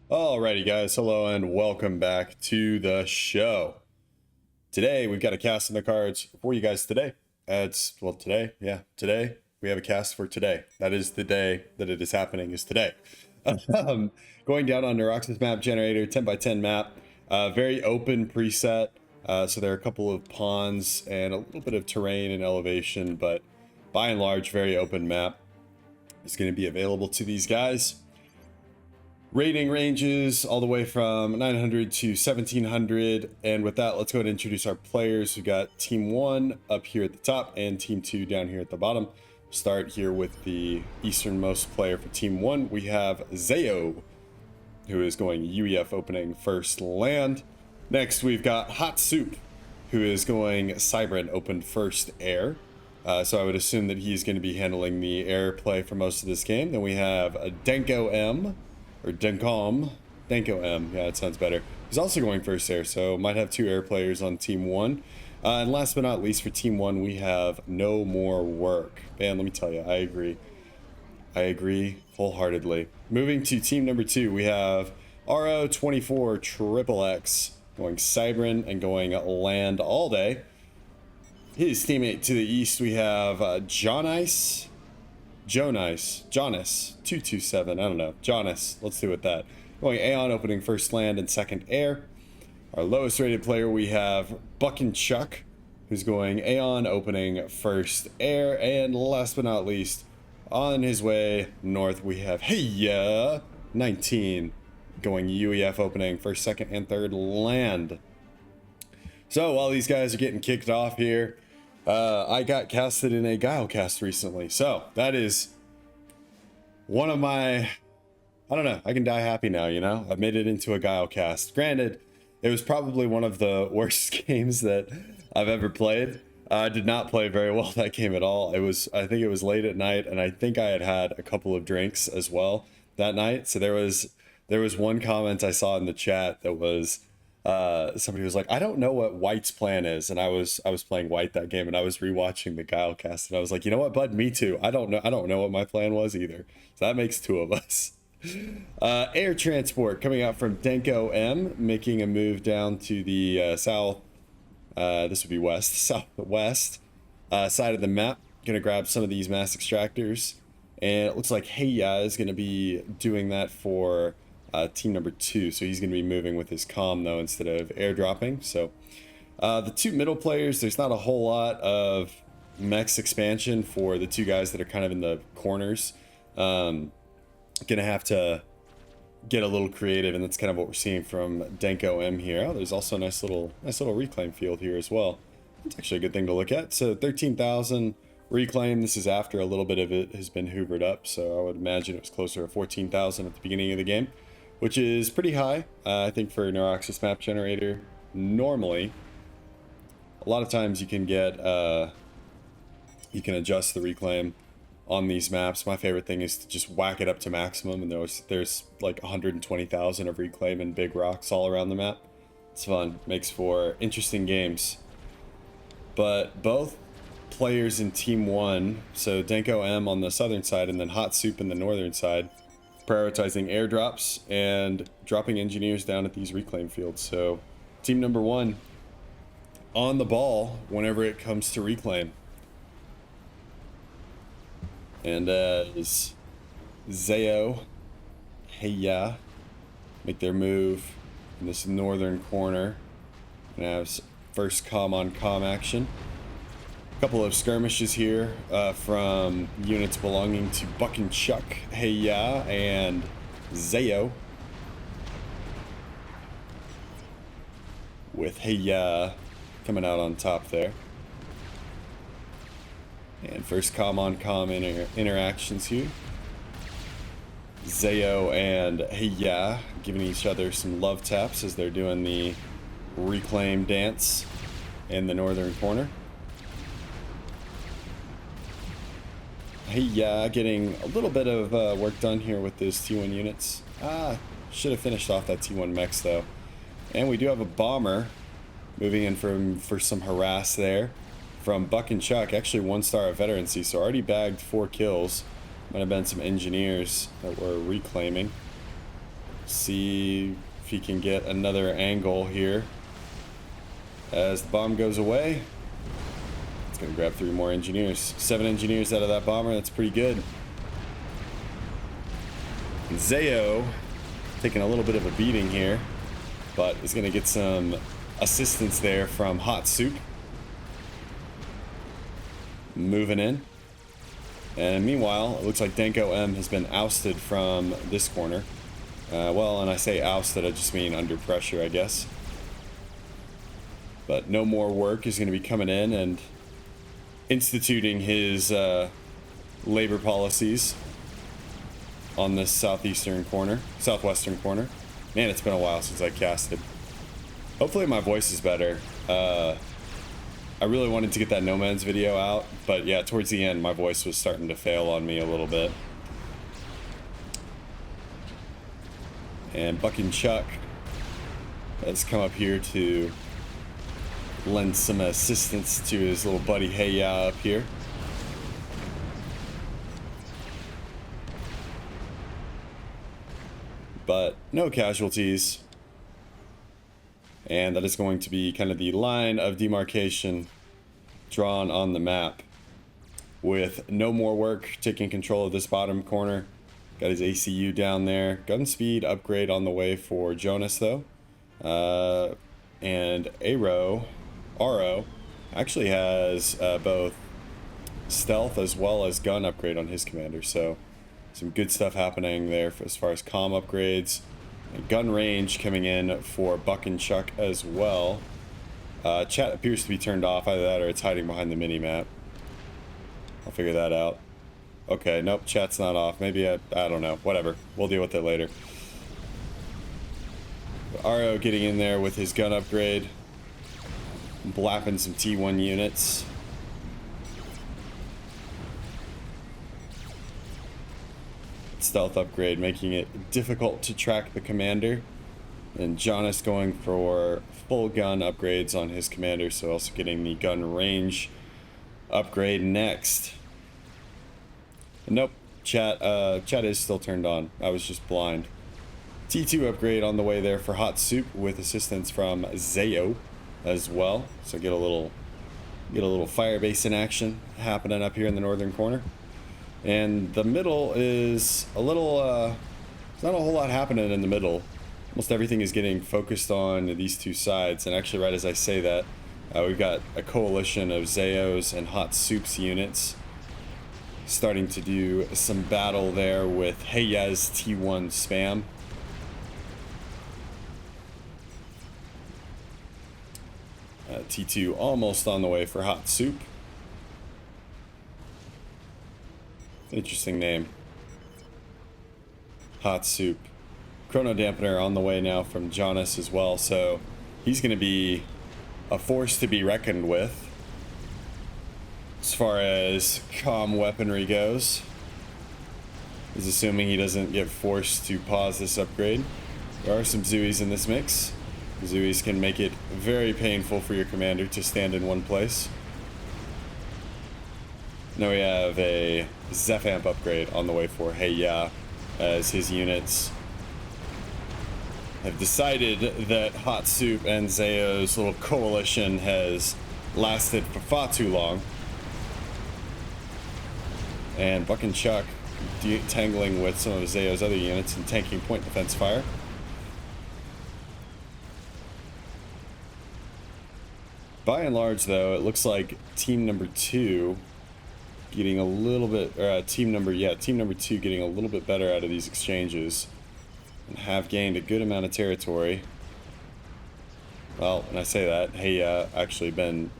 Alrighty guys, hello and welcome back to the show. Today we've got a cast in the cards for you guys today. Today we have a cast for today. That is the day that it is happening, is today. Going down on Neurox's map generator, 10x10 map, very open preset. So there are a couple of ponds and a little bit of terrain and elevation, but by and large, very open map. It's going to be available to these guys. Rating ranges all the way from 900 to 1700. And with that, let's go ahead and introduce our players. We've got Team 1 up here at the top and Team 2 down here at the bottom. Start here with the easternmost player for Team 1. We have Zayo, who is going UEF opening first land. Next, we've got Hot Soup, who is going Cybran open first air. So I would assume that he's going to be handling the air play for most of this game. Then we have Denko M. Or Denkom. Denko M. Yeah, it sounds better. He's also going first air, so might have two air players on Team 1. And last but not least for Team 1, we have No More Work. Man, let me tell you, I agree. I agree wholeheartedly. Moving to Team number 2, we have RO24XXX going Cybran and going land all day. His teammate to the east, we have Jonas 227. I don't know. Jonas. Let's do with that. Going Aeon opening first land and second air. Our lowest rated player, we have Buck and Chuck, who's going Aeon opening first air. And last but not least, on his way north, we have Heya 19 going UEF opening first, second, and third land. So while these guys are getting kicked off here, I got casted in a Guile cast recently, so that is one of my, I don't know, I can die happy now, you know? I've made it into a Guile cast. Granted, it was probably one of the worst games that I've ever played. I did not play very well that game at all. I think it was late at night, and I think I had a couple of drinks as well that night. So there was one comment I saw in the chat that was, somebody was like, I don't know what White's plan is, and I was playing White that game, and I was rewatching the Guile cast, and I was like, you know what, bud, me too. I don't know what my plan was either. So that makes two of us. Air transport coming out from Denko M, making a move down to the south. This would be southwest side of the map. Gonna grab some of these mass extractors, and it looks like Heya is gonna be doing that for team number 2, so he's going to be moving with his comm though instead of airdropping. So the two middle players, there's not a whole lot of mechs expansion for the two guys that are kind of in the corners. Gonna have to get a little creative, and that's kind of what we're seeing from Denko M here. Oh, there's also a nice little reclaim field here as well. It's actually a good thing to look at. So 13,000 reclaim. This is after a little bit of it has been hoovered up, so I would imagine it was closer to 14,000 at the beginning of the game, which is pretty high, I think, for Neurox's map generator. Normally, a lot of times you can get, you can adjust the reclaim on these maps. My favorite thing is to just whack it up to maximum, and there's like 120,000 of reclaim and big rocks all around the map. It's fun, makes for interesting games. But both players in Team 1, so Denko M on the southern side and then Hot Soup in the northern side, prioritizing airdrops and dropping engineers down at these reclaim fields. So team number 1 on the ball whenever it comes to reclaim. And as Zayo, Heya make their move in this northern corner, and have first comm on comm action. A couple of skirmishes here from units belonging to Buck and Chuck, Heya, and Zayo. With Heya coming out on top there. And first comm on comm interactions here. Zayo and Heya giving each other some love taps as they're doing the reclaim dance in the northern corner. Heya getting a little bit of work done here with those T1 units. Should have finished off that T1 mechs though. And we do have a bomber moving in for some harass there from Buck and Chuck. Actually 1-star of veterancy, so already bagged 4 kills. Might have been some engineers that were reclaiming. See if he can get another angle here. As the bomb goes away, it's going to grab 3 more engineers. 7 engineers out of that bomber. That's pretty good. And Zayo taking a little bit of a beating here, but is going to get some assistance there from Hot Soup. Moving in. And meanwhile, it looks like Denko M has been ousted from this corner. Well, and I say ousted, I just mean under pressure, I guess. But no more work is going to be coming in and instituting his labor policies on this southwestern corner. Man, it's been a while since I casted. Hopefully my voice is better. I really wanted to get that No Man's video out, but yeah, towards the end, my voice was starting to fail on me a little bit. And Buck and Chuck has come up here to lend some assistance to his little buddy Hey Ya up here. But no casualties. And that is going to be kind of the line of demarcation drawn on the map. With no more work taking control of this bottom corner. Got his ACU down there. Gun speed upgrade on the way for Jonas though. And Aro actually has both stealth as well as gun upgrade on his commander. So some good stuff happening there as far as comm upgrades. And gun range coming in for Buck and Chuck as well. Chat appears to be turned off. Either that or it's hiding behind the mini-map. I'll figure that out. Okay, nope, chat's not off. Maybe I don't know. Whatever. We'll deal with it later. Aro getting in there with his gun upgrade. Blapping some T1 units. Stealth upgrade, making it difficult to track the commander. And Jonas going for full gun upgrades on his commander, so also getting the gun range upgrade next. Nope, chat is still turned on. I was just blind. T2 upgrade on the way there for Hot Soup with assistance from Zayo as well. So get a little fire base in action happening up here in the northern corner. And the middle is a little, there's not a whole lot happening in the middle. Almost everything is getting focused on these two sides. And actually, right as I say that, we've got a coalition of Zayos and Hot Soup's units starting to do some battle there with Heya's T1 spam. T2 almost on the way for Hot Soup. Interesting name. Hot Soup. Chrono Dampener on the way now from Jonas as well, so he's going to be a force to be reckoned with as far as comm weaponry goes. Is assuming he doesn't get forced to pause this upgrade. There are some Zuis in this mix. Zuis can make it very painful for your commander to stand in one place. Now we have a Zephamp upgrade on the way for Hey Ya, as his units have decided that Hot Soup and Zayo's little coalition has lasted for far too long. And Buck and Chuck detangling with some of Zayo's other units and tanking point defense fire. By and large, though, it looks like team number 2 getting a little bit, team number 2 getting a little bit better out of these exchanges and have gained a good amount of territory. Well, when I say that, hey, actually been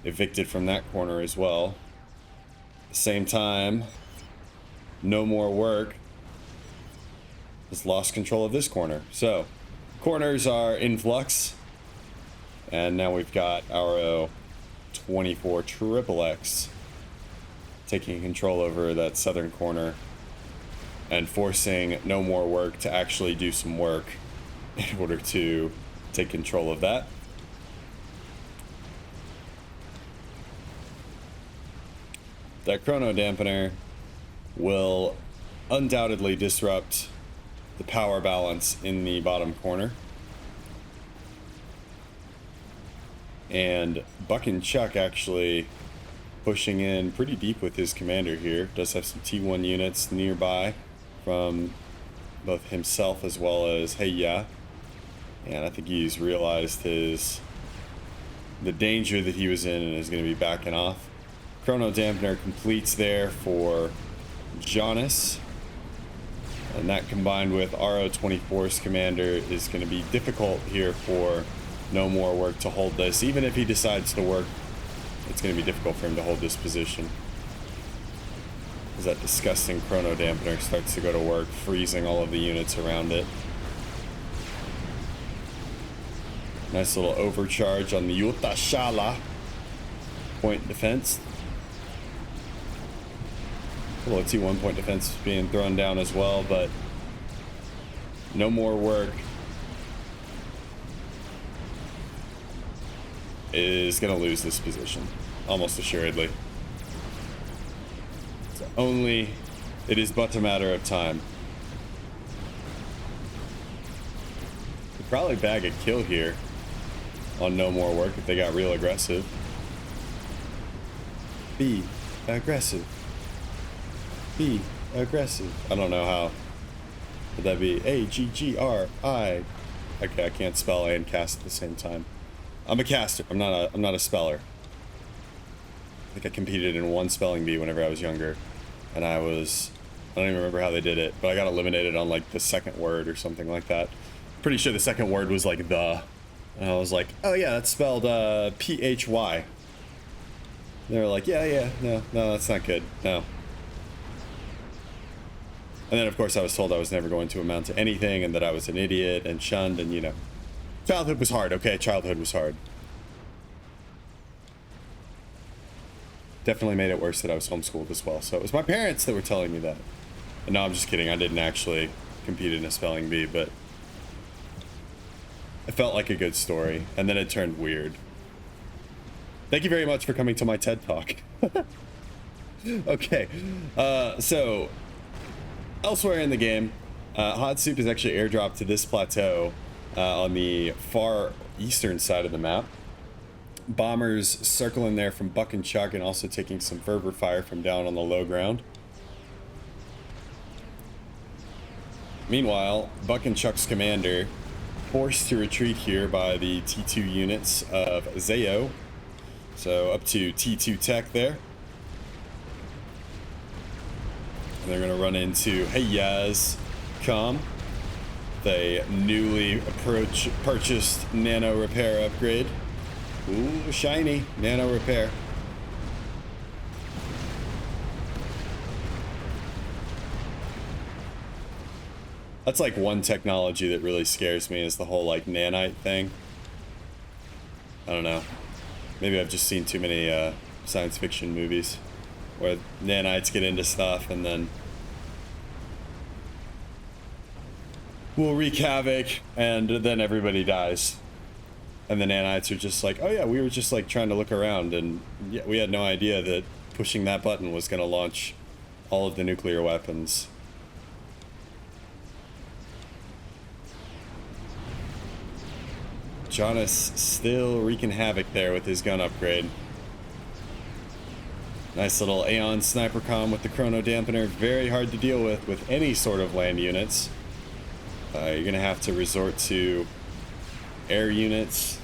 evicted from that corner as well. At the same time, no more work has lost control of this corner. So, corners are in flux. And now we've got our 24 XXX taking control over that southern corner and forcing no more work to actually do some work in order to take control of that. That Chrono Dampener will undoubtedly disrupt the power balance in the bottom corner. And Buck and Chuck actually pushing in pretty deep with his commander here. Does have some T1 units nearby from both himself as well as Heya. And I think he's realized the danger that he was in and is going to be backing off. Chrono Dampener completes there for Jonas. And that combined with RO24's commander is going to be difficult here for No More Work to hold this. Even if he decides to work, it's going to be difficult for him to hold this position. As that disgusting Chrono Dampener starts to go to work, freezing all of the units around it. Nice little overcharge on the Yuta Shala. Point defense. A little T1 point defense being thrown down as well, but No More Work is going to lose this position, almost assuredly. It is but a matter of time. Could probably bag a kill here on No More Work if they got real aggressive. Be aggressive. Be aggressive. I don't know how. Would that be A-G-G-R-I? Okay, I can't spell and cast at the same time. I'm a caster. I'm not a speller. I think I competed in one spelling bee whenever I was younger, and I don't even remember how they did it, but I got eliminated on like the second word or something like that. Pretty sure the second word was like the, and I was like, oh yeah, that's spelled P-H-Y. They were like, yeah, no, that's not good, no. And then of course I was told I was never going to amount to anything and that I was an idiot and shunned, and you know, childhood was hard, okay? Childhood was hard. Definitely made it worse that I was homeschooled as well. So it was my parents that were telling me that. And no, I'm just kidding. I didn't actually compete in a spelling bee, but it felt like a good story. And then it turned weird. Thank you very much for coming to my TED Talk. Okay. So elsewhere in the game, Hot Soup is actually airdropped to this plateau on the far eastern side of the map. Bombers circling there from Buck and Chuck and also taking some fervor fire from down on the low ground. Meanwhile, Buck and Chuck's commander forced to retreat here by the T2 units of Zayo. So up to T2 tech there. And they're going to run into Heya's Com. The newly purchased nano repair upgrade. Ooh, shiny nano repair. That's like one technology that really scares me, is the whole like nanite thing. I don't know. Maybe I've just seen too many science fiction movies where nanites get into stuff and then will wreak havoc and then everybody dies. And the nanites are just like, oh yeah, we were just like trying to look around, and yeah, we had no idea that pushing that button was going to launch all of the nuclear weapons. Jonas still wreaking havoc there with his gun upgrade. Nice little Aeon sniper comm with the Chrono Dampener. Very hard to deal with any sort of land units. You're going to have to resort to air units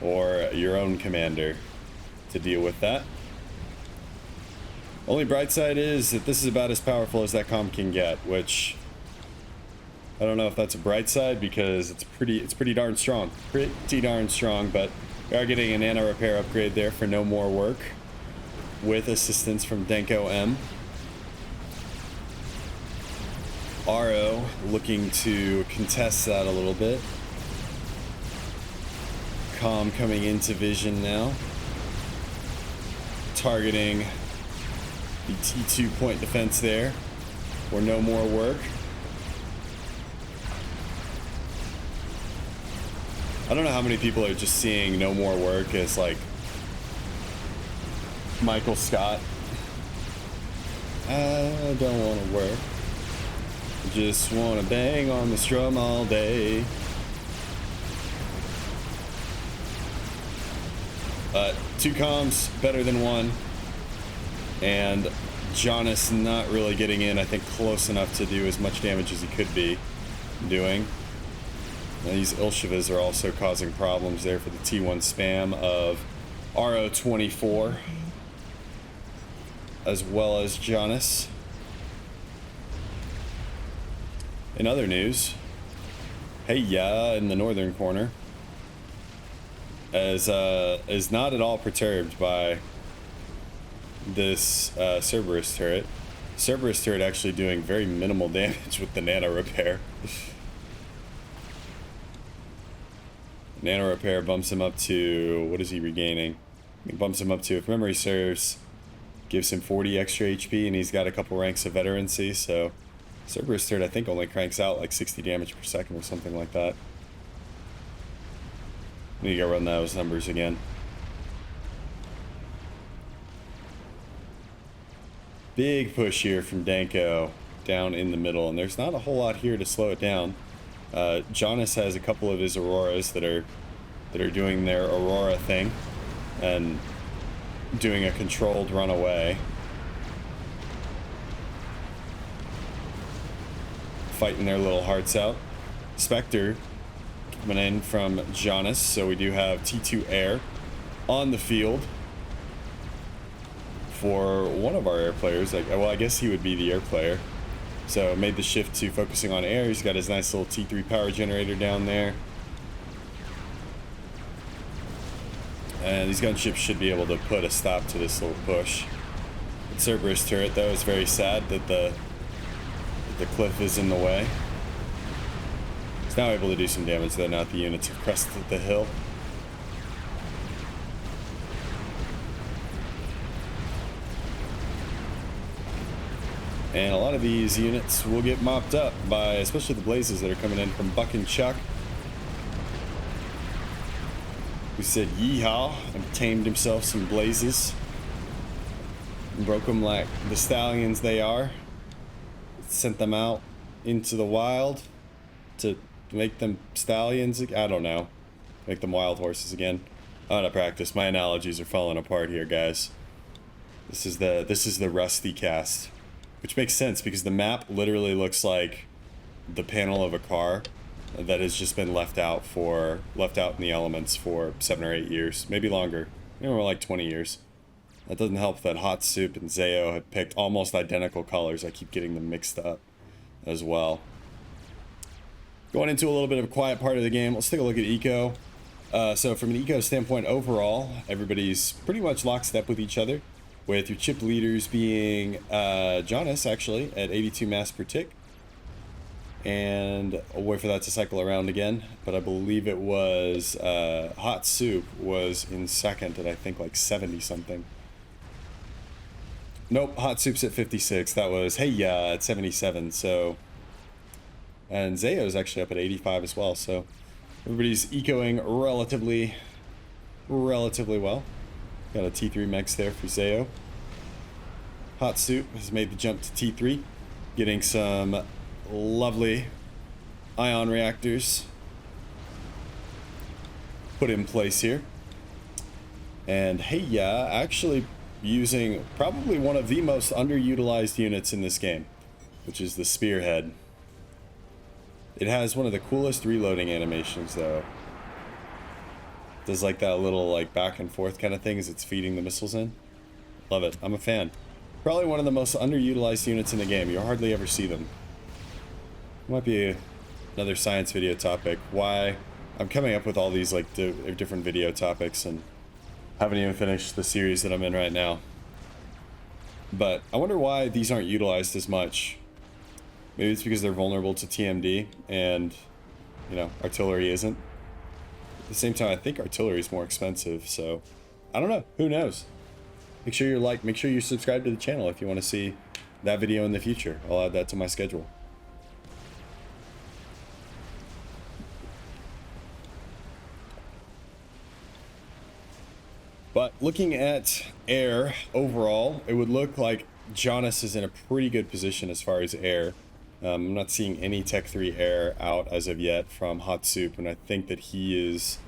or your own commander to deal with that. Only bright side is that this is about as powerful as that comm can get, which I don't know if that's a bright side because it's pretty darn strong. Pretty darn strong, but we are getting a nano repair upgrade there for No More Work with assistance from Denko M. RO looking to contest that a little bit. Com coming into vision now. Targeting the T2 point defense there for No More Work. I don't know how many people are just seeing No More Work as like Michael Scott. I don't want to work. Just wanna bang on the strum all day. Two comms, better than one. And Jonas not really getting in, I think, close enough to do as much damage as he could be doing. Now, these Ilshivas are also causing problems there for the T1 spam of RO24, as well as Jonas. In other news, hey ya in the northern corner is not at all perturbed by this Cerberus turret. Cerberus turret actually doing very minimal damage with the nano repair. Nano repair bumps him up to, what is he regaining? It bumps him up to, if memory serves, gives him 40 extra HP, and he's got a couple ranks of veterancy, so Cerberus turret I think only cranks out like 60 damage per second or something like that. Need to go run those numbers again. Big push here from Danko down in the middle, and there's not a whole lot here to slow it down. Jonas has a couple of his Auroras that are doing their Aurora thing and doing a controlled run away. Fighting their little hearts out. Spectre coming in from Jonas, so we do have T2 Air on the field for one of our air players. Like, well, I guess he would be the air player. So made the shift to focusing on air. He's got his nice little T3 power generator down there. And these gunships should be able to put a stop to this little push. The Cerberus turret, though, is very sad that the cliff is in the way. He's now able to do some damage, though. Now the units have crested the hill. And a lot of these units will get mopped up by, especially the blazes that are coming in from Buck and Chuck. Who said yeehaw and tamed himself some blazes. And broke them like the stallions they are. Sent them out into the wild to make them stallions. I don't know. Make them wild horses again. Out of practice. My analogies are falling apart here, guys. This is the Rusty cast. Which makes sense because the map literally looks like the panel of a car that has just been left out in the elements for 7 or 8 years, maybe longer, maybe more like 20 years. That doesn't help that Hot Soup and Zayo have picked almost identical colors. I keep getting them mixed up as well. Going into a little bit of a quiet part of the game, let's take a look at eco. So from an eco standpoint overall, everybody's pretty much lockstep with each other, with your chip leaders being Jonas, actually, at 82 mass per tick. And I'll wait for that to cycle around again. But I believe it was Hot Soup was in second at, I think, like 70-something. Nope, Hot Soup's at 56. That was Hey Ya at 77. So, and Zayo's actually up at 85 as well. So everybody's ecoing relatively well. Got a T3 mechs there for Zayo. Hot Soup has made the jump to T3, getting some lovely ion reactors put in place here. And Hey Ya actually using probably one of the most underutilized units in this game, which is the Spearhead. It has one of the coolest reloading animations, though. Does like that little like back and forth kind of thing as it's feeding the missiles in. Love it. I'm a fan. Probably one of the most underutilized units in the game. You'll hardly ever see them. Might be another science video topic. Why I'm coming up with all these like different video topics and haven't even finished the series that I'm in right now. But I wonder why these aren't utilized as much. Maybe it's because they're vulnerable to TMD and, you know, artillery isn't. At the same time, I think artillery is more expensive, so I don't know. Who knows? Make sure you subscribe to the channel if you want to see that video in the future. I'll add that to my schedule. But looking at air overall, it would look like Jonas is in a pretty good position as far as air. I'm not seeing any Tech 3 air out as of yet from Hot Soup, and I think that he is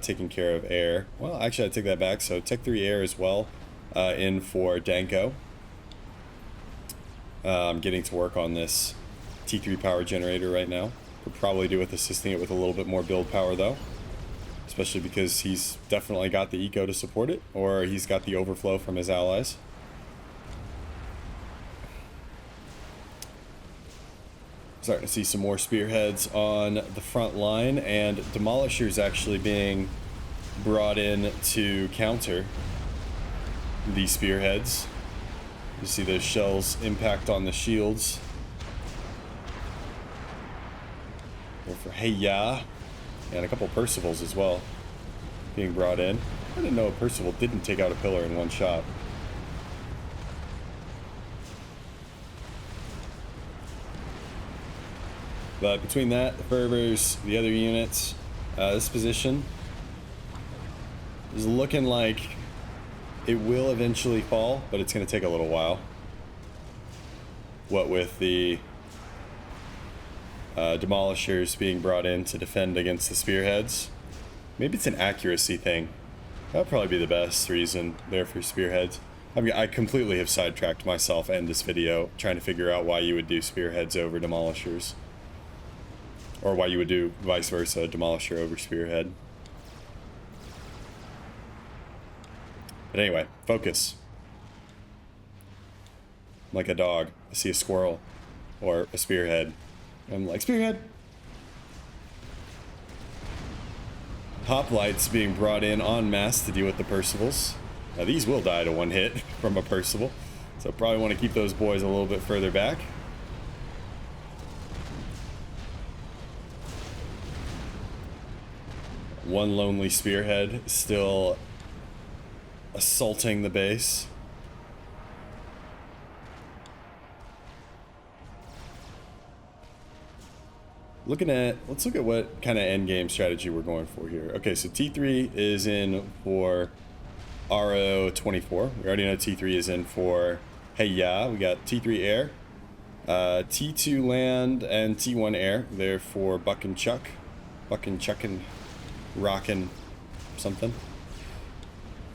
taking care of air. Well, actually, I take that back. So Tech 3 air as well in for Danko. I'm getting to work on this T3 power generator right now. Could probably do with assisting it with a little bit more build power, though. Especially because he's definitely got the eco to support it, or he's got the overflow from his allies. Starting to see some more spearheads on the front line, and demolishers actually being brought in to counter these spearheads. You see those shells impact on the shields. Go for hey ya, and a couple Percivals as well being brought in. I didn't know a Percival didn't take out a pillar in one shot. But between that, the fervors, the other units, this position is looking like it will eventually fall, but it's going to take a little while. What with the demolishers being brought in to defend against the spearheads. Maybe it's an accuracy thing. That'd probably be the best reason there for spearheads. I completely have sidetracked myself and this video trying to figure out why you would do spearheads over demolishers. Or why you would do vice versa, demolisher over spearhead. But anyway, focus. I'm like a dog. I see a squirrel or a spearhead. I'm like, spearhead. Hoplites being brought in en masse to deal with the Percivals. Now these will die to one hit from a Percival, so probably want to keep those boys a little bit further back. One lonely spearhead still assaulting the base. Let's look at what kind of end game strategy we're going for here. Okay, so T3 is in for RO24. We already know T3 is in for hey ya. We got T3 air, T2 land, and T1 air. They're for Buck and Chuck. Buck and Chuckin'. Rockin' something.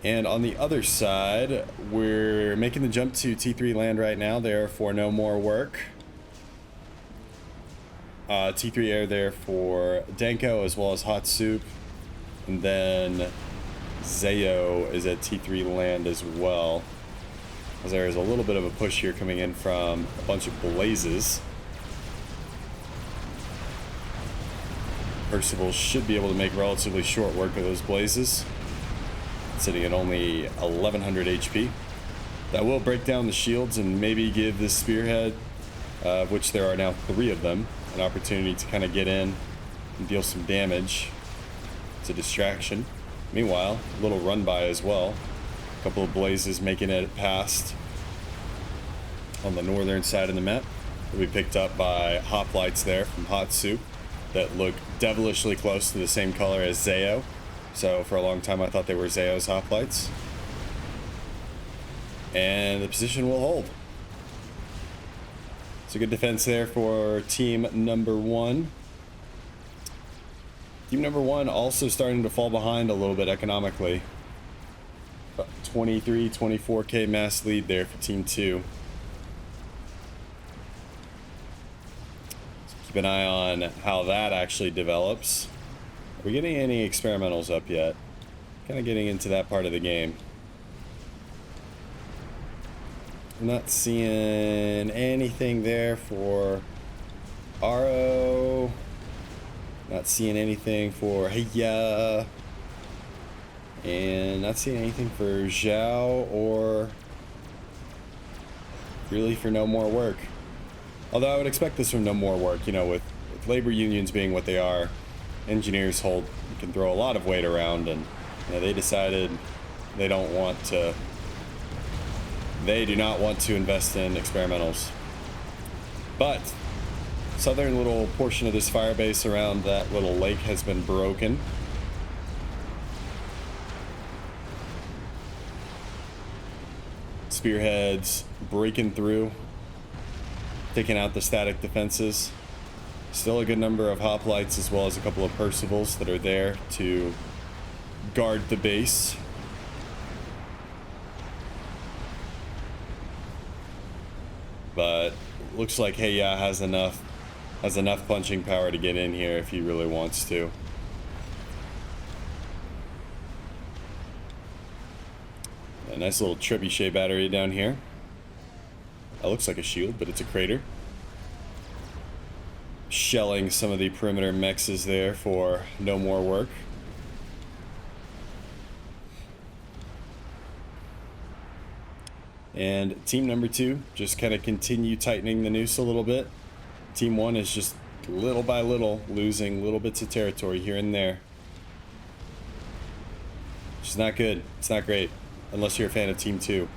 And on the other side, we're making the jump to T3 land right now. There for no more work. T3 air there for Danko as well as Hot Soup. And then Zayo is at T3 land as well. As there is a little bit of a push here coming in from a bunch of blazes. Percival should be able to make relatively short work of those blazes. Sitting at only 1100 HP. That will break down the shields and maybe give this spearhead, of which there are now 3 of them, an opportunity to kind of get in and deal some damage. It's a distraction. Meanwhile, a little run by as well. A couple of blazes making it past on the northern side of the map. Will be picked up by hoplites there from Hot Soup that look devilishly close to the same color as Zayo. So for a long time I thought they were Zayo's hoplites. And the position will hold. It's a good defense there for team number 1. Team number 1 also starting to fall behind a little bit economically. About 23, 24k mass lead there for team 2. Keep an eye on how that actually develops. Are we getting any experimentals up yet? Kind of getting into that part of the game. I'm not seeing anything there for RO. Not seeing anything for Heya. And not seeing anything for Zhao or really for no more work. Although I would expect this from no more work, you know, with labor unions being what they are, engineers can throw a lot of weight around, and you know, they decided they do not want to invest in experimentals. But southern little portion of this fire base around that little lake has been broken. Spearheads breaking through. taking out the static defenses. Still a good number of hoplites as well as a couple of Percivals that are there to guard the base. But looks like Heya has enough punching power to get in here if he really wants to. A nice little trebuchet battery down here. That looks like a shield, but it's a crater. Shelling some of the perimeter mechs is there for no more work. And team number 2 just kind of continue tightening the noose a little bit. Team 1 is just little by little losing little bits of territory here and there. Which is not good. It's not great. Unless you're a fan of team 2.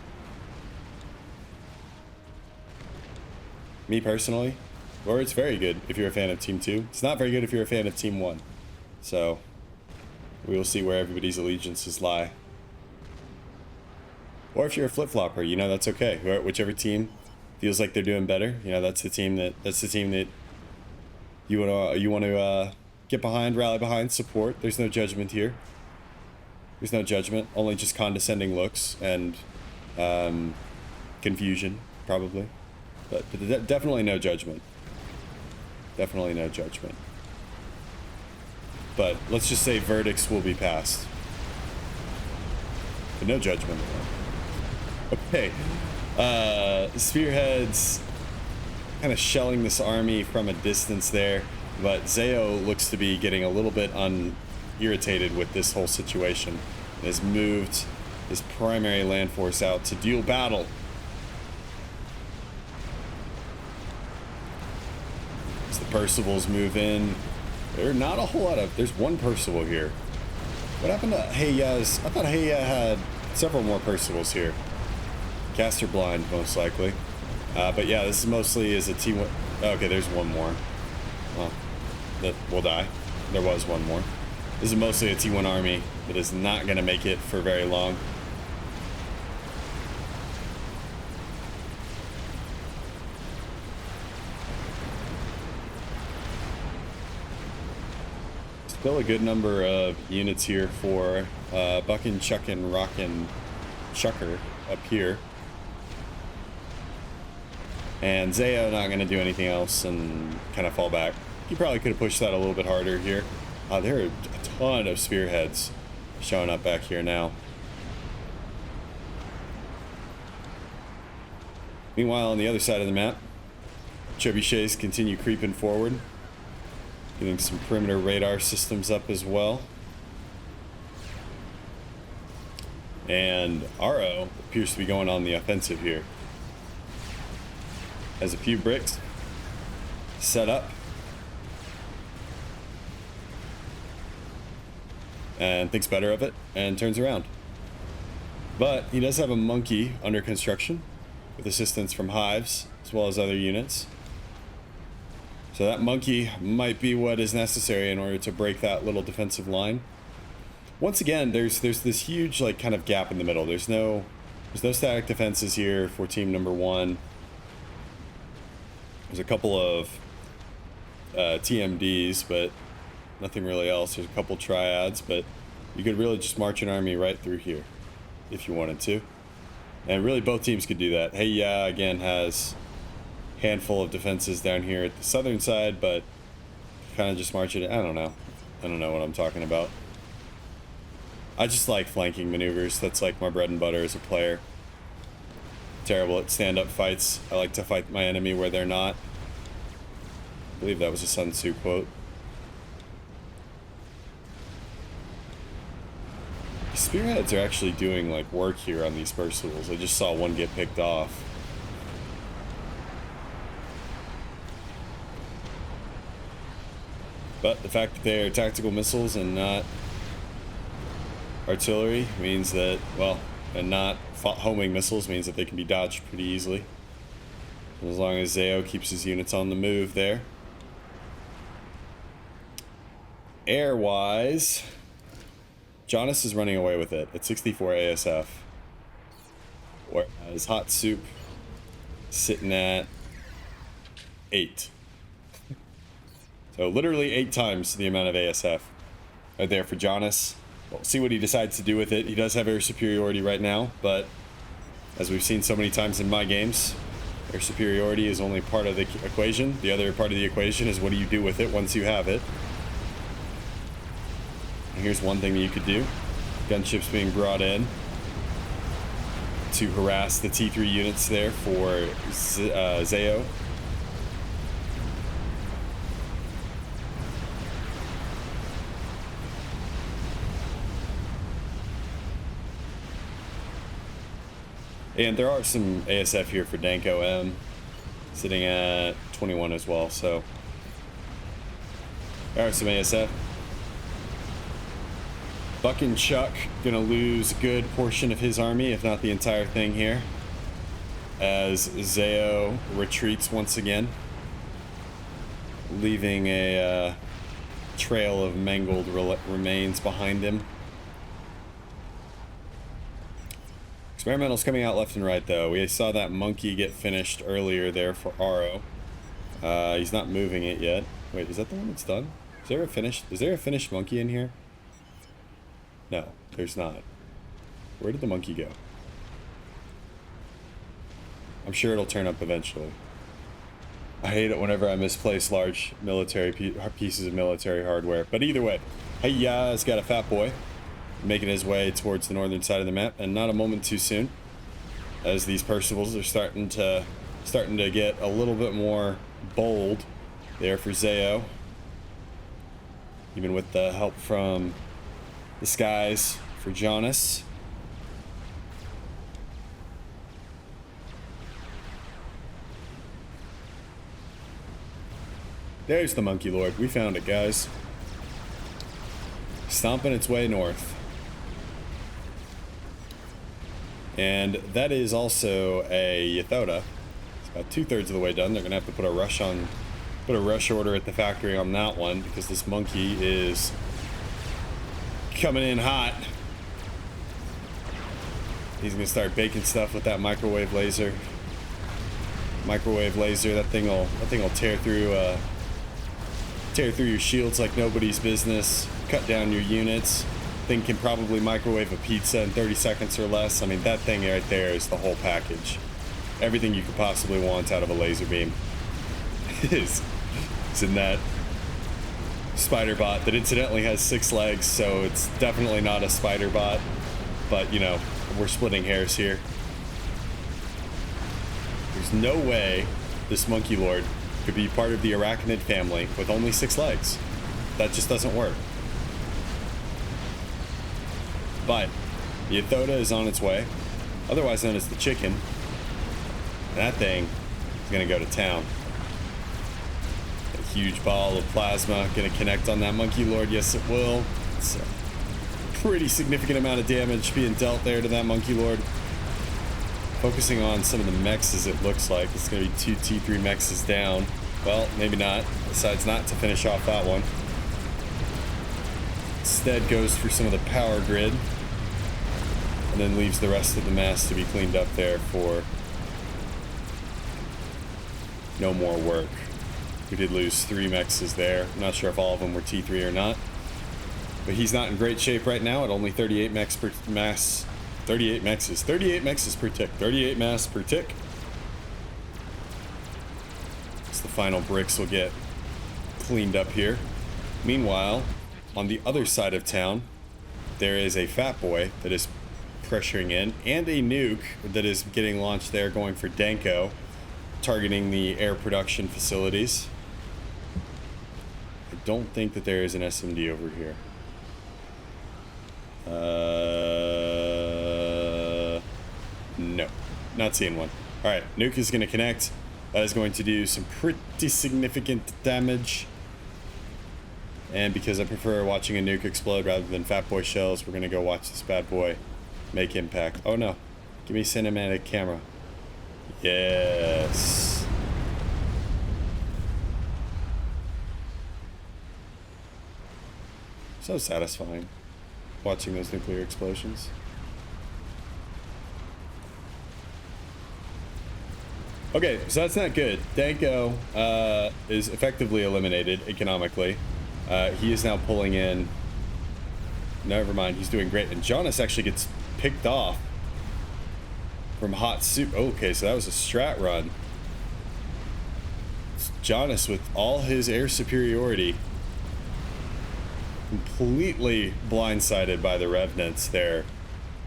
Me personally, or it's very good if you're a fan of team 2. It's not very good if you're a fan of team 1. So we will see where everybody's allegiances lie. Or if you're a flip-flopper, you know, that's okay. Whichever team feels like they're doing better, you know, that's the team that you want to get behind, rally behind, support. There's no judgment here. There's no judgment, only just condescending looks and confusion, probably. But definitely no judgment. Definitely no judgment. But let's just say verdicts will be passed. But no judgment. Okay. Spearheads kind of shelling this army from a distance there. But Zeo looks to be getting a little bit irritated with this whole situation. And has moved his primary land force out to deal battle. As the Percivals move in, there are not a whole lot of... There's one Percival here. What happened to Heia's? I thought Heia had several more Percivals here. Caster blind, most likely. But yeah, this is mostly as a team... Okay, there's one more. Well, that will die. There was one more. This is mostly a T1 army that is not going to make it for very long. Still a good number of units here for Buckin', Chuckin', Rockin', Chucker up here. And Zeo not going to do anything else and kind of fall back. He probably could have pushed that a little bit harder here. There are a ton of spearheads showing up back here now. Meanwhile, on the other side of the map, trebuchets continue creeping forward. Getting some perimeter radar systems up as well. And Aro appears to be going on the offensive here. Has a few bricks set up. And thinks better of it and turns around. But he does have a monkey under construction with assistance from hives as well as other units. So that monkey might be what is necessary in order to break that little defensive line. Once again, there's this huge like kind of gap in the middle. There's no static defenses here for team number 1. There's a couple of TMDs, but nothing really else. There's a couple triads, but you could really just march an army right through here if you wanted to. And really both teams could do that. Hey, yeah, again has a handful of defenses down here at the southern side, but kind of just march it. I don't know what I'm talking about. I just like flanking maneuvers. That's like my bread and butter as a player. Terrible at stand-up fights. I like to fight my enemy where they're not. I believe that was a Sun Tzu quote. Spearheads are actually doing like work here on these Percivals. I just saw one get picked off. But the fact that they are tactical missiles and not artillery means that, well, and not homing missiles means that they can be dodged pretty easily. As long as Zeo keeps his units on the move there. Air-wise, Jonas is running away with it at 64 ASF. Whereas Hot Soup sitting at 8. So literally 8 times the amount of ASF right there for Jonas. We'll see what he decides to do with it. He does have air superiority right now, but as we've seen so many times in my games, air superiority is only part of the equation. The other part of the equation is what do you do with it once you have it. And here's one thing that you could do. Gunships being brought in to harass the T3 units there for Zeo. And there are some ASF here for Danko M, sitting at 21 as well, so there are some ASF. Buck and Chuck gonna lose a good portion of his army, if not the entire thing here, as Zeo retreats once again, leaving a trail of mangled remains behind him. Experimental's coming out left and right, though. We saw that monkey get finished earlier there for Aro. He's not moving it yet. Wait, is that the one that's done? Is there a finished monkey in here? No, there's not. Where did the monkey go? I'm sure it'll turn up eventually. I hate it whenever I misplace large military pieces of military hardware. But either way, hey, has got a fat boy making his way towards the northern side of the map, and not a moment too soon, as these Percivals are starting to get a little bit more bold there for Zeo, even with the help from the skies for Jonas. There's the Monkey Lord. We found it, guys. Stomping its way north. And that is also a Yathoda. It's about 2/3 of the way done. They're gonna have to put a rush order at the factory on that one, because this monkey is coming in hot. He's gonna start baking stuff with that microwave laser. That thing will tear through your shields like nobody's business. Cut down your units. Thing can probably microwave a pizza in 30 seconds or less. I mean, that thing right there is the whole package. Everything you could possibly want out of a laser beam is in that spider bot that incidentally has 6 legs, so it's definitely not a spider bot. But, you know, we're splitting hairs here. There's no way this Monkey Lord could be part of the arachnid family with only 6 legs. That just doesn't work. But the Yathoda is on its way, otherwise known as the chicken. And that thing is going to go to town. A huge ball of plasma going to connect on that Monkey Lord. Yes, it will. It's a pretty significant amount of damage being dealt there to that Monkey Lord. Focusing on some of the mechs, as it looks like. It's going to be 2 T3 mechs down. Well, maybe not. Decides not to finish off that one. Instead goes for some of the power grid. And then leaves the rest of the mass to be cleaned up there for no more work. We did lose 3 mechs there. I'm not sure if all of them were T3 or not. But he's not in great shape right now at only 38 mechs per mass. 38 mechs per tick. 38 mass per tick. So the final bricks will get cleaned up here. Meanwhile, on the other side of town, there is a fat boy that is pressuring in, and a nuke that is getting launched there, going for Danko, targeting the air production facilities. I don't think that there is an SMD over here. No, not seeing one. All right, nuke is going to connect. That is going to do some pretty significant damage. And because I prefer watching a nuke explode rather than fat boy shells, we're going to go watch this bad boy make impact. Oh no, give me cinematic camera. Yes. So satisfying watching those nuclear explosions. Okay, so that's not good. Danko is effectively eliminated economically. He is now pulling in. Never mind, he's doing great. And Jonas actually gets picked off from Hot Soup. Okay, so that was a strat run. Jonas, with all his air superiority, completely blindsided by the Revenants there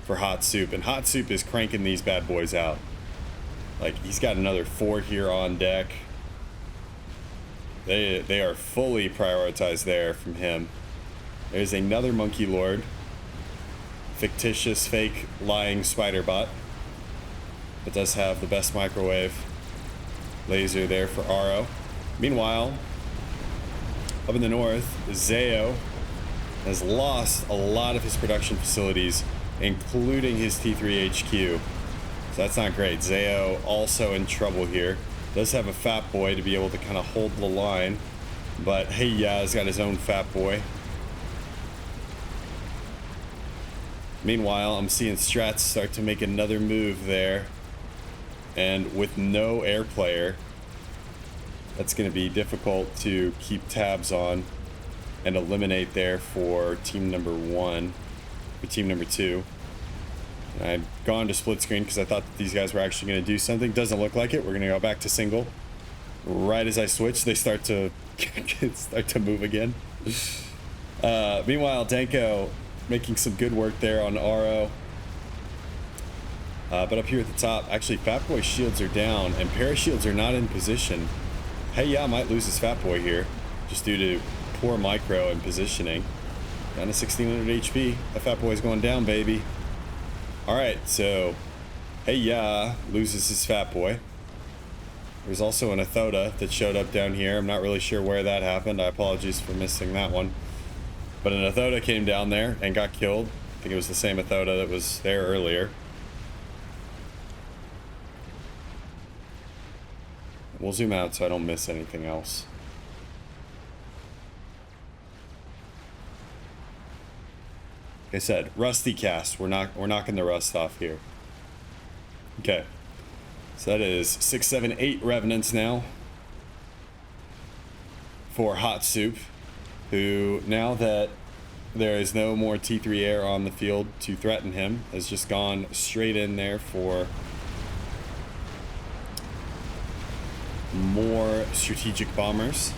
for Hot Soup. And Hot Soup is cranking these bad boys out. Like, he's got another 4 here on deck. They are fully prioritized there from him. There's another Monkey Lord. Fictitious, fake, lying spider bot. It does have the best microwave laser there for Aro. Meanwhile, up in the north, Zayo has lost a lot of his production facilities, including his T3 HQ. So that's not great. Zayo also in trouble here. Does have a Fat Boy to be able to kind of hold the line. But hey, yeah, he's got his own Fat Boy. Meanwhile, I'm seeing Strats start to make another move there. And with no air player, that's going to be difficult to keep tabs on and eliminate there for team number 1, or team number 2. And I've gone to split screen because I thought that these guys were actually going to do something. Doesn't look like it. We're going to go back to single. Right as I switch, they start to move again. Meanwhile, Danko making some good work there on Aro. But up here at the top, actually, Fat Boy shields are down, and Parashields are not in position. Hey, yeah, might lose his Fat Boy here, just due to poor micro and positioning. Down to 1600 HP. The Fat Boy's going down, baby. Alright, so, hey, yeah, loses his Fat Boy. There's also an Athoda that showed up down here. I'm not really sure where that happened. I apologize for missing that one. But an Athoda came down there and got killed. I think it was the same Athoda that was there earlier. We'll zoom out so I don't miss anything else. Like I said, rusty cast. We're knocking the rust off here. Okay. So that is 6, 7, 8 Revenants now for Hot Soup, who, now that there is no more T3 air on the field to threaten him, has just gone straight in there for more strategic bombers.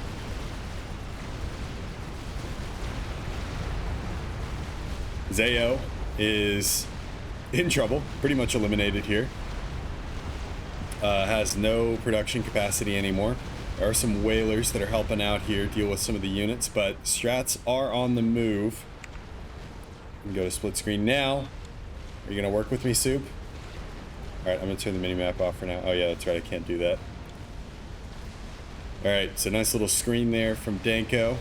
Zayo is in trouble, pretty much eliminated here. Has no production capacity anymore. There are some whalers that are helping out here deal with some of the units, but strats are on the move. We can go to split screen now. Are you gonna work with me, Soup? Alright, I'm gonna turn the minimap off for now. Oh yeah, that's right, I can't do that. Alright, so nice little screen there from Danko.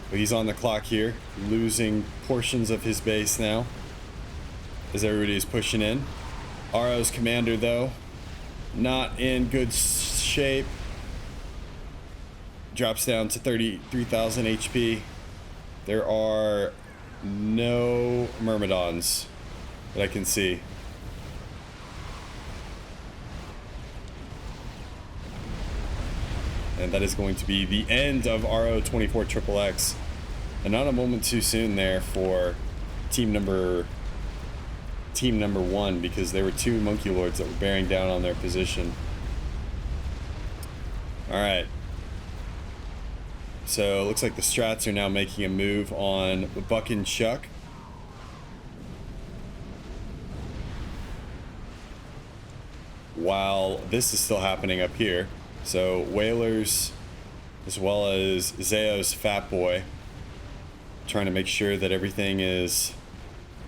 But he's on the clock here, losing portions of his base now as everybody is pushing in. Aro's commander, though, not in good shape. Drops down to 33,000 HP. There are no Myrmidons that I can see. And that is going to be the end of RO24XXX. And not a moment too soon there for team number 1, because there were 2 Monkey Lords that were bearing down on their position. Alright. So it looks like the strats are now making a move on Buck and Chuck. While this is still happening up here. So whalers, as well as Zayo's Fat Boy, trying to make sure that everything is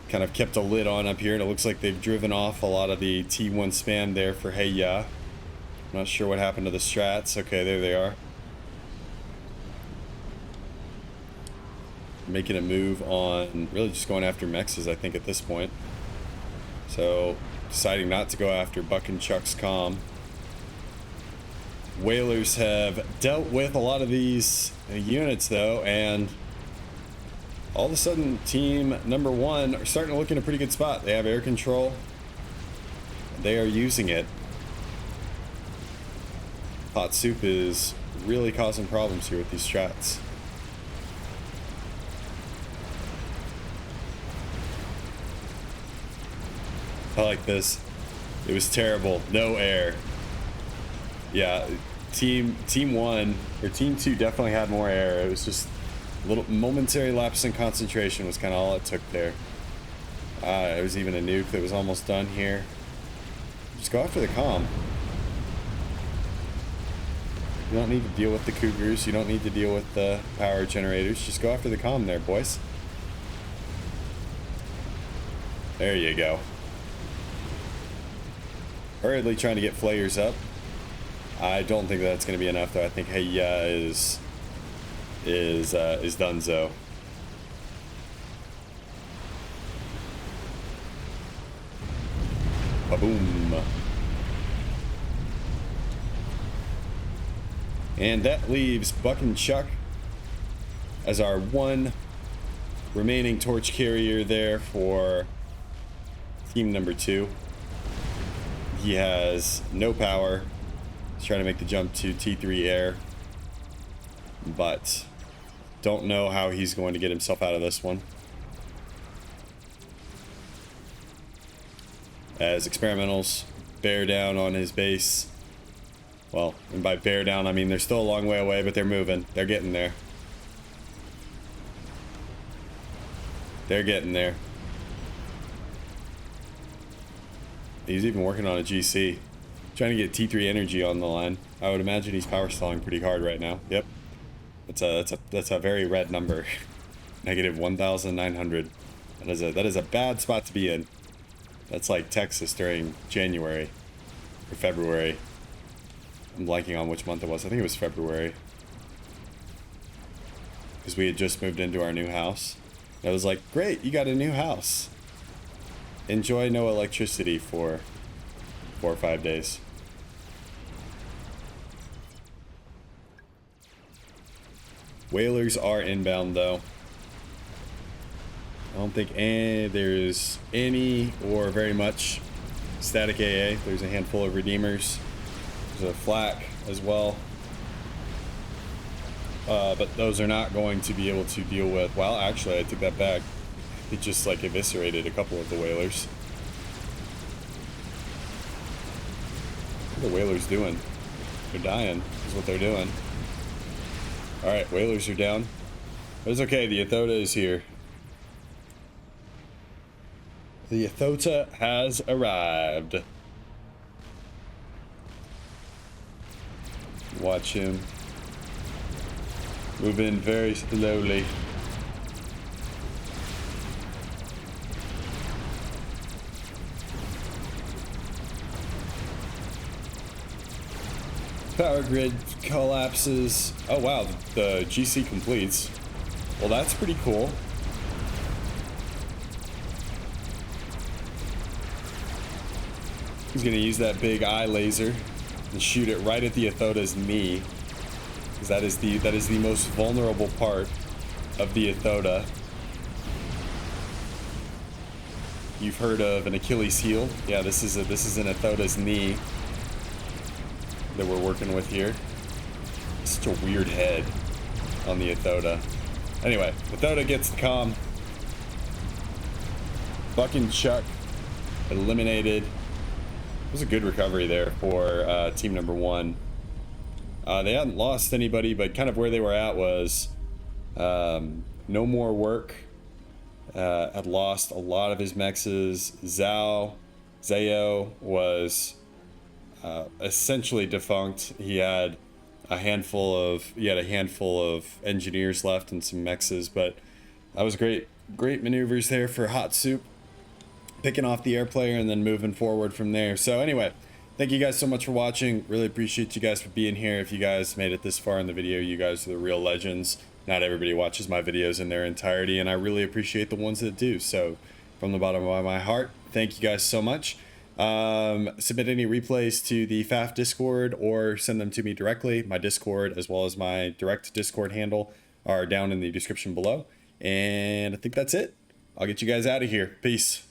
kind of kept a lid on up here. And it looks like they've driven off a lot of the T1 spam there for Hey Ya. Not sure what happened to the strats. Okay, there they are. Making a move on, really just going after mexes, I think, at this point. So, deciding not to go after Buck and Chuck's comm. Whalers have dealt with a lot of these units, though, and all of a sudden, team number 1 are starting to look in a pretty good spot. They have air control. They are using it. Hot Soup is really causing problems here with these strats. I like this. It was terrible. No air. Yeah, team 1 or team 2 definitely had more air. It was just a little momentary lapse in concentration was kind of all it took there. There was even a nuke that was almost done here. Just go after the comm. You don't need to deal with the Cougars. You don't need to deal with the power generators. Just go after the comm there, boys. There you go. Hurriedly trying to get flares up. I don't think that's going to be enough, though. I think Heya is donezo. Ba-boom. And that leaves Buck and Chuck as our one remaining torch carrier there for team number 2. He has no power. He's trying to make the jump to T3 air, but don't know how he's going to get himself out of this one. As experimentals bear down on his base. Well, and by bear down, I mean they're still a long way away, but they're moving. They're getting there. They're getting there. He's even working on a GC. Trying to get T3 energy on the line. I would imagine he's power stalling pretty hard right now. Yep. That's a very red number. Negative 1,900. That is a bad spot to be in. That's like Texas during January or February. I'm blanking on which month it was. I think it was February. Because we had just moved into our new house. I was like, great, you got a new house. Enjoy no electricity for 4 or 5 days. Whalers are inbound, though. I don't think there's any or very much static AA. There's a handful of Redeemers. There's a flak as well. But those are not going to be able to deal with... Well, actually, I take that back. It just, like, eviscerated a couple of the Whalers. What are the Whalers doing? They're dying, is what they're doing. Alright, Whalers are down. But it's okay, the Athota is here. The Athota has arrived. Watch him move in very slowly. Power grid collapses. Oh wow, the GC completes. Well, that's pretty cool. He's gonna use that big eye laser and shoot it right at the Athota's knee, because that is the most vulnerable part of the Athota. You've heard of an Achilles heel? Yeah, this is an Athota's knee that we're working with here. Such a weird head on the Athota. Anyway, Athota gets the comm. Buck and Chuck eliminated. It was a good recovery there for team number 1. They hadn't lost anybody, but kind of where they were at was no more work. Had lost a lot of his mexes. Zayo was essentially defunct. He had a handful of engineers left and some mexes, but that was great maneuvers there for Hot Soup, picking off the air player and then moving forward from there. So anyway, thank you guys so much for watching. Really appreciate you guys for being here. If you guys made it this far in the video, you guys are the real legends. Not everybody watches my videos in their entirety, and I really appreciate the ones that do. So from the bottom of my heart, thank you guys so much. Submit any replays to the FAF Discord or send them to me directly. My Discord as well as my direct Discord handle are down in the description below. And I think that's it. I'll get you guys out of here. Peace.